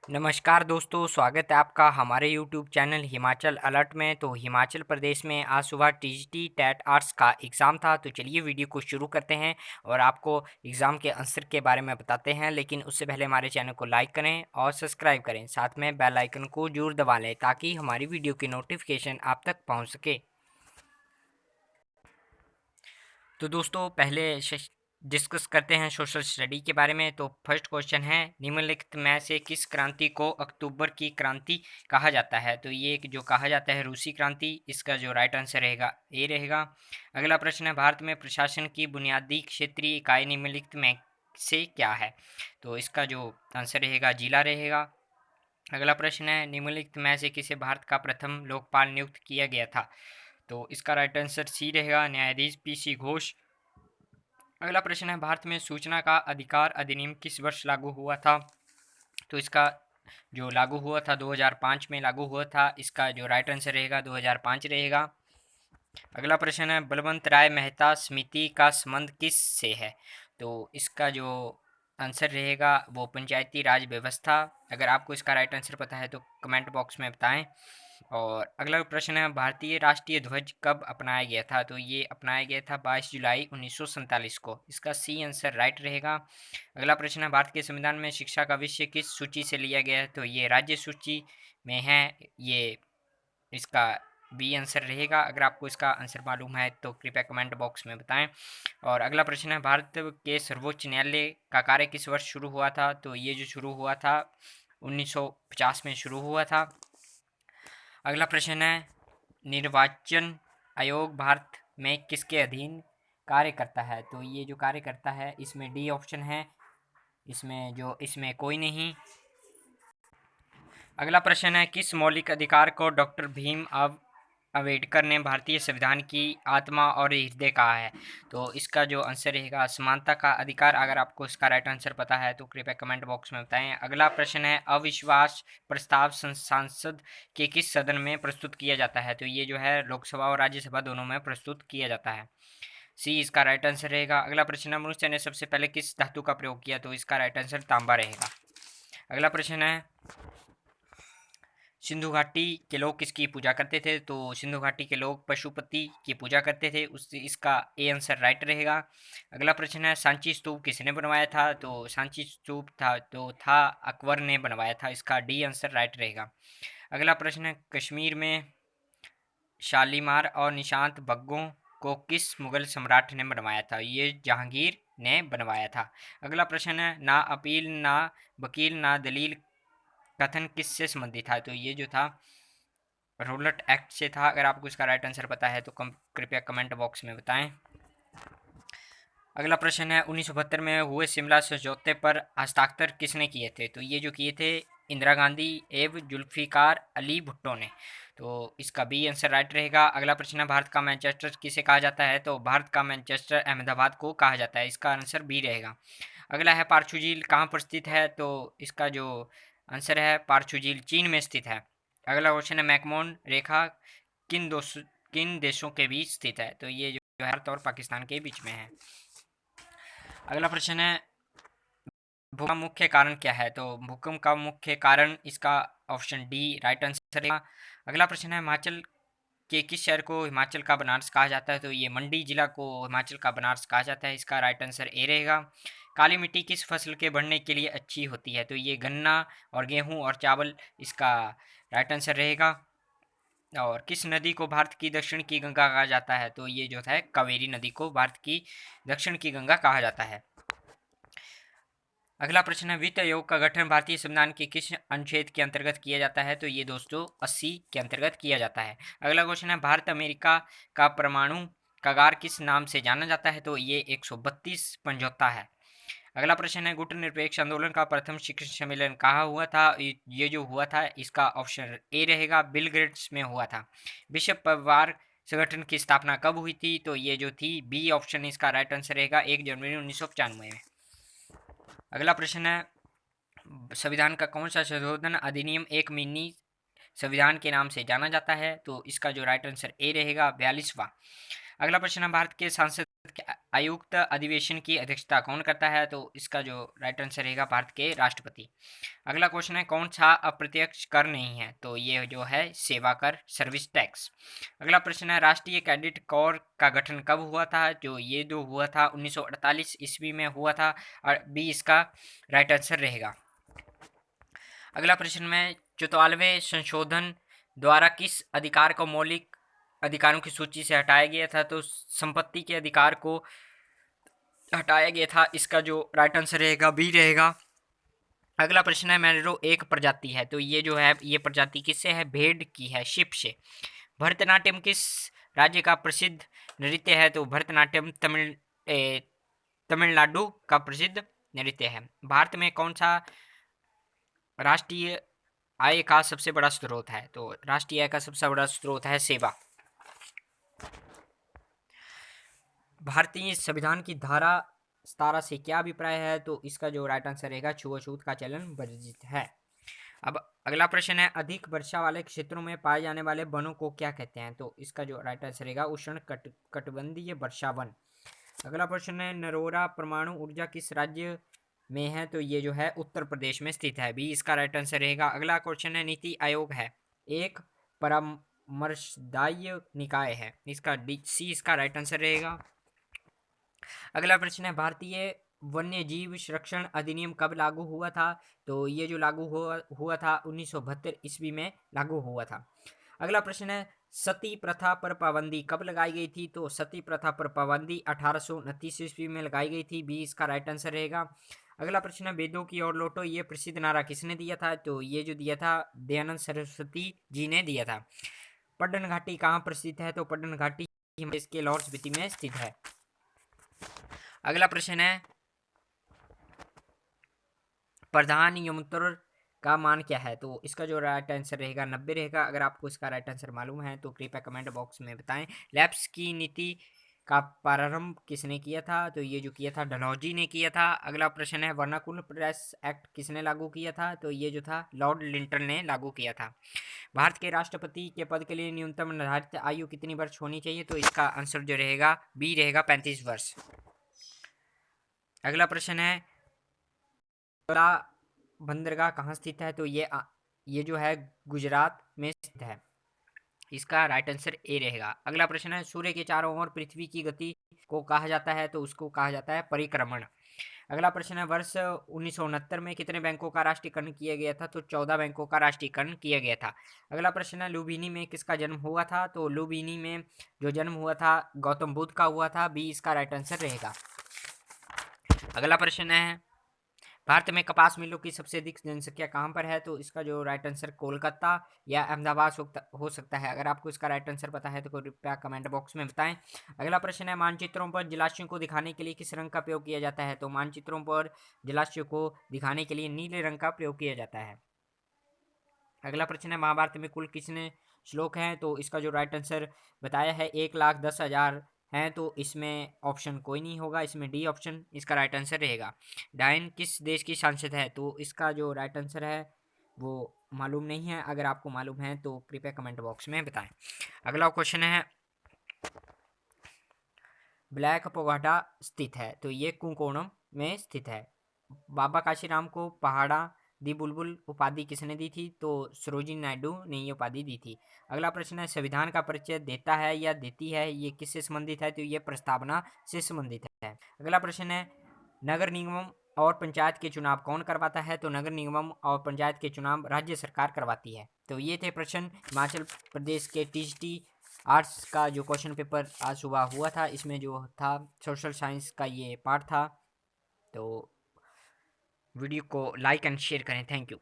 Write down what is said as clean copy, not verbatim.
नमस्कार दोस्तों, स्वागत है आपका हमारे यूट्यूब चैनल हिमाचल अलर्ट में। तो हिमाचल प्रदेश में आज सुबह टीजीटी टेट आर्ट्स का एग्ज़ाम था। तो चलिए वीडियो को शुरू करते हैं और आपको एग्ज़ाम के आंसर के बारे में बताते हैं। लेकिन उससे पहले हमारे चैनल को लाइक करें और सब्सक्राइब करें, साथ में बेल आइकन को जरूर दबा लें ताकि हमारी वीडियो की नोटिफिकेशन आप तक पहुँच सके। तो दोस्तों पहले डिस्कस करते हैं सोशल स्टडी के बारे में। तो फर्स्ट क्वेश्चन है, निम्नलिखित में से किस क्रांति को अक्टूबर की क्रांति कहा जाता है? तो ये जो कहा जाता है रूसी क्रांति, इसका जो राइट आंसर रहेगा ए रहेगा। अगला प्रश्न है, भारत में प्रशासन की बुनियादी क्षेत्रीय इकाई निम्नलिखित में से क्या है? तो इसका जो आंसर रहेगा जिला रहेगा। अगला प्रश्न है, निम्नलिखित में से किसे भारत का प्रथम लोकपाल नियुक्त किया गया था? तो इसका राइट आंसर सी रहेगा, न्यायाधीश पीसी घोष। अगला प्रश्न है, भारत में सूचना का अधिकार अधिनियम किस वर्ष लागू हुआ था? तो इसका जो लागू हुआ था 2005 में लागू हुआ था। इसका जो राइट आंसर रहेगा 2005 रहेगा। अगला प्रश्न है, बलवंत राय मेहता समिति का संबंध किस से है? तो इसका जो आंसर रहेगा वो पंचायती राज व्यवस्था। अगर आपको इसका राइट आंसर पता है तो कमेंट बॉक्स में बताएं। और अगला प्रश्न है, भारतीय राष्ट्रीय ध्वज कब अपनाया गया था? तो ये अपनाया गया था 22 जुलाई 1947 को। इसका सी आंसर राइट रहेगा। अगला प्रश्न है, भारत के संविधान में शिक्षा का विषय किस सूची से लिया गया है? तो ये राज्य सूची में है। ये इसका बी आंसर रहेगा। अगर आपको इसका आंसर मालूम है तो कृपया कमेंट बॉक्स में बताएं। और अगला प्रश्न है, भारत के सर्वोच्च न्यायालय का कार्य किस वर्ष शुरू हुआ था? तो ये जो शुरू हुआ था 1950 में शुरू हुआ था। अगला प्रश्न है, निर्वाचन आयोग भारत में किसके अधीन कार्य करता है? तो ये जो कार्य करता है इसमें डी ऑप्शन है, इसमें कोई नहीं। अगला प्रश्न है, किस मौलिक अधिकार को डॉक्टर भीम अम्बेडकर ने भारतीय संविधान की आत्मा और हृदय कहा है? तो इसका जो आंसर रहेगा समानता का अधिकार। अगर आपको इसका राइट आंसर पता है तो कृपया कमेंट बॉक्स में बताएं। अगला प्रश्न है, अविश्वास प्रस्ताव संसद के किस सदन में प्रस्तुत किया जाता है? तो ये जो है लोकसभा और राज्यसभा दोनों में प्रस्तुत किया जाता है। सी इसका राइट आंसर रहेगा। अगला प्रश्न है, मनुष्य ने सबसे पहले किस धातु का प्रयोग किया? तो इसका राइट आंसर तांबा रहेगा। अगला प्रश्न है, सिंधु घाटी के लोग किसकी पूजा करते थे? तो सिंधु घाटी के लोग पशुपति की पूजा करते थे। इसका ए आंसर राइट रहेगा। अगला प्रश्न है, सांची स्तूप किसने बनवाया था? तो सांची स्तूप था अकबर ने बनवाया था। इसका डी आंसर राइट रहेगा। अगला प्रश्न है, कश्मीर में शालीमार और निशांत बग्गों को किस मुगल सम्राट ने बनवाया था? ये जहांगीर ने बनवाया था। अगला प्रश्न है, ना अपील ना वकील ना दलील कथन किससे संबंधित था? तो ये जो था रोलट एक्ट से था। अगर आपको इसका राइट आंसर पता है तो कृपया कमेंट बॉक्स में बताएं। अगला प्रश्न है, 1972 में हुए शिमला समझौते पर हस्ताक्षर किसने किए थे? तो ये जो किए थे इंदिरा गांधी एवं जुल्फिकार अली भुट्टो ने। तो इसका बी आंसर राइट रहेगा। अगला प्रश्न है, भारत का मैनचेस्टर किसे कहा जाता है? तो भारत का मैनचेस्टर अहमदाबाद को कहा जाता है। इसका आंसर बी रहेगा। अगला है, पार्चू झील कहाँ पर स्थित है? तो इसका जो आंसर है पार्चू झील चीन में स्थित है। अगला क्वेश्चन है, मैकमोहन रेखा किन देशों के बीच स्थित है? तो ये जो भारत और पाकिस्तान के बीच में है। अगला प्रश्न है, भूकंप का मुख्य कारण क्या है? तो भूकंप का मुख्य कारण इसका ऑप्शन डी राइट आंसर है। अगला प्रश्न है, हिमाचल के किस शहर को हिमाचल का बनारस कहा जाता है? तो ये मंडी जिला को हिमाचल का बनारस कहा जाता है। इसका राइट आंसर ए रहेगा। काली मिट्टी किस फसल के बढ़ने के लिए अच्छी होती है? तो ये गन्ना और गेहूं और चावल। इसका राइट आंसर रहेगा। और किस नदी को भारत की दक्षिण की गंगा कहा जाता है? तो ये जो है कावेरी नदी को भारत की दक्षिण की गंगा कहा जाता है। अगला प्रश्न है, वित्त आयोग का गठन भारतीय संविधान के किस अनुच्छेद के अंतर्गत किया जाता है? तो ये दोस्तों 80 के अंतर्गत किया जाता है। अगला क्वेश्चन है, भारत अमेरिका का परमाणु कगार किस नाम से जाना जाता है? तो ये 132 समझौता है। अगला प्रश्न है, गुटनिरपेक्ष आंदोलन का प्रथम शिखर सम्मेलन कहाँ हुआ था? ये जो हुआ था इसका ऑप्शन ए रहेगा, बिलग्रेड्स में हुआ था। विश्व परिवार संगठन की स्थापना कब हुई थी? तो ये जो थी बी ऑप्शन इसका राइट आंसर रहेगा, 1 जनवरी 1995 में। अगला प्रश्न है, संविधान का कौन सा संशोधन अधिनियम एक मिनी संविधान के नाम से जाना जाता है? तो इसका जो राइट आंसर ए रहेगा 42वां। अगला प्रश्न है, भारत के सांसद के आयुक्त अधिवेशन की अध्यक्षता कौन करता है? तो इसका जो राइट आंसर रहेगा भारत के राष्ट्रपति। अगला क्वेश्चन है, कौन सा अप्रत्यक्ष कर नहीं है? तो ये जो है सेवा कर, सर्विस टैक्स। अगला प्रश्न है, राष्ट्रीय कैडेट कोर का गठन कब हुआ था? जो ये जो हुआ था 1948 ईस्वी में हुआ था, और बी इसका राइट आंसर रहेगा। अगला प्रश्न में, 44वें संशोधन द्वारा किस अधिकार को मौलिक अधिकारों की सूची से हटाया गया था? तो संपत्ति के अधिकार को हटाया गया था। इसका जो राइट आंसर रहेगा बी रहेगा। अगला प्रश्न है, मैनरो एक प्रजाति है, तो ये जो है ये प्रजाति किससे है? भेड़ की है, शिप से। भरतनाट्यम किस राज्य का प्रसिद्ध नृत्य है? तो भरतनाट्यम तमिलनाडु का प्रसिद्ध नृत्य है। भारत में कौन सा राष्ट्रीय आय का सबसे बड़ा स्रोत है? तो राष्ट्रीय आय का सबसे बड़ा स्रोत है सेवा। भारतीय संविधान की धारा 17 से क्या अभिप्राय है? तो इसका जो राइट आंसर रहेगा छुआछूत का चलन वर्जित है। अब अगला प्रश्न है, अधिक वर्षा वाले क्षेत्रों में पाए जाने वाले वनों को क्या कहते हैं? तो इसका जो राइट आंसर रहेगा उष्ण कटिबंधीय वर्षा वन। अगला प्रश्न है, नरोरा परमाणु ऊर्जा किस राज्य में है? तो ये जो है उत्तर प्रदेश में स्थित है, बी इसका राइट आंसर रहेगा। अगला क्वेश्चन है, नीति आयोग है एक परामर्शदायी निकाय है, इसका डी सी इसका राइट आंसर रहेगा। अगला प्रश्न है, भारतीय वन्य जीव संरक्षण अधिनियम कब लागू हुआ था? तो ये जो लागू हुआ था 1972 ईस्वी में लागू हुआ था। अगला प्रश्न है, सती प्रथा पर पाबंदी कब लगाई गई थी? तो सती प्रथा पर पाबंदी 1829 ईस्वी में लगाई गई थी, बी इसका राइट आंसर रहेगा। अगला प्रश्न है, वेदों की ओर लौटो ये प्रसिद्ध नारा किसने दिया था? तो ये जो दिया था दयानंद सरस्वती जी ने दिया था। पट्टन घाटी कहाँ पर स्थित है? तो पट्टन घाटी इसके लाहौर स्पीति में स्थित है। अगला प्रश्न है, प्रधान यंत्र का मान क्या है? तो इसका जो राइट आंसर रहेगा 90 रहेगा। अगर आपको इसका राइट आंसर मालूम है तो कृपया कमेंट बॉक्स में बताएं। लैप्स की नीति का प्रारंभ किसने किया था? तो ये जो किया था डलहौजी ने किया था। अगला प्रश्न है, वर्नाकुल प्रेस एक्ट किसने लागू किया था? तो ये जो था लॉर्ड लिंटन ने लागू किया था। भारत के राष्ट्रपति के पद के लिए न्यूनतम निर्धारित आयु कितनी वर्ष होनी चाहिए? तो इसका आंसर जो रहेगा बी रहेगा 35 वर्ष। अगला प्रश्न है, बंदरगाह कहाँ स्थित है? तो ये जो है गुजरात में स्थित है, इसका राइट आंसर ए रहेगा। अगला प्रश्न है, सूर्य के चारों ओर पृथ्वी की गति को कहा जाता है? तो उसको कहा जाता है परिक्रमण। अगला प्रश्न है, वर्ष 1969 में कितने बैंकों का राष्ट्रीयकरण किया गया था? तो 14 बैंकों का राष्ट्रीयकरण किया गया था। अगला प्रश्न है, लुम्बिनी में किसका जन्म हुआ था? तो लुम्बिनी में जो जन्म हुआ था गौतम बुद्ध का हुआ था, बी इसका राइट आंसर रहेगा। अगला प्रश्न है, भारत में कपास मिलों की सबसे अधिक जनसंख्या कहाँ पर है? तो इसका जो राइट आंसर कोलकाता या अहमदाबाद हो सकता है। अगर आपको इसका राइट आंसर पता है तो कृपया कमेंट बॉक्स में बताएं। अगला प्रश्न है, मानचित्रों पर जलाशयों को दिखाने के लिए किस रंग का प्रयोग किया जाता है? तो मानचित्रों पर जलाशयों को दिखाने के लिए नीले रंग का प्रयोग किया जाता है। अगला प्रश्न है, महाभारत में कुल कितने श्लोक हैं? तो इसका जो राइट आंसर बताया है 1,10,000 हैं, तो इसमें ऑप्शन कोई नहीं होगा, इसमें डी ऑप्शन इसका राइट आंसर रहेगा। डायन किस देश की सांसद है? तो इसका जो राइट आंसर है वो मालूम नहीं है। अगर आपको मालूम है तो कृपया कमेंट बॉक्स में बताएं। अगला क्वेश्चन है, ब्लैक पगोडा स्थित है? तो ये कुंकोणम में स्थित है। बाबा काशीराम को पहाड़ा दी बुलबुल उपाधि किसने दी थी? तो सरोजिनी नायडू ने ये उपाधि दी थी। अगला प्रश्न है, संविधान का परिचय देता है या देती है, ये किससे संबंधित है? तो ये प्रस्तावना से संबंधित है। अगला प्रश्न है, नगर निगम और पंचायत के चुनाव कौन करवाता है? तो नगर निगम और पंचायत के चुनाव राज्य सरकार करवाती है। तो ये थे प्रश्न हिमाचल प्रदेश के टीजीटी आर्ट्स का जो क्वेश्चन पेपर आज सुबह हुआ था, इसमें जो था सोशल साइंस का ये पार्ट था। तो वीडियो को लाइक एंड शेयर करें। Thank you.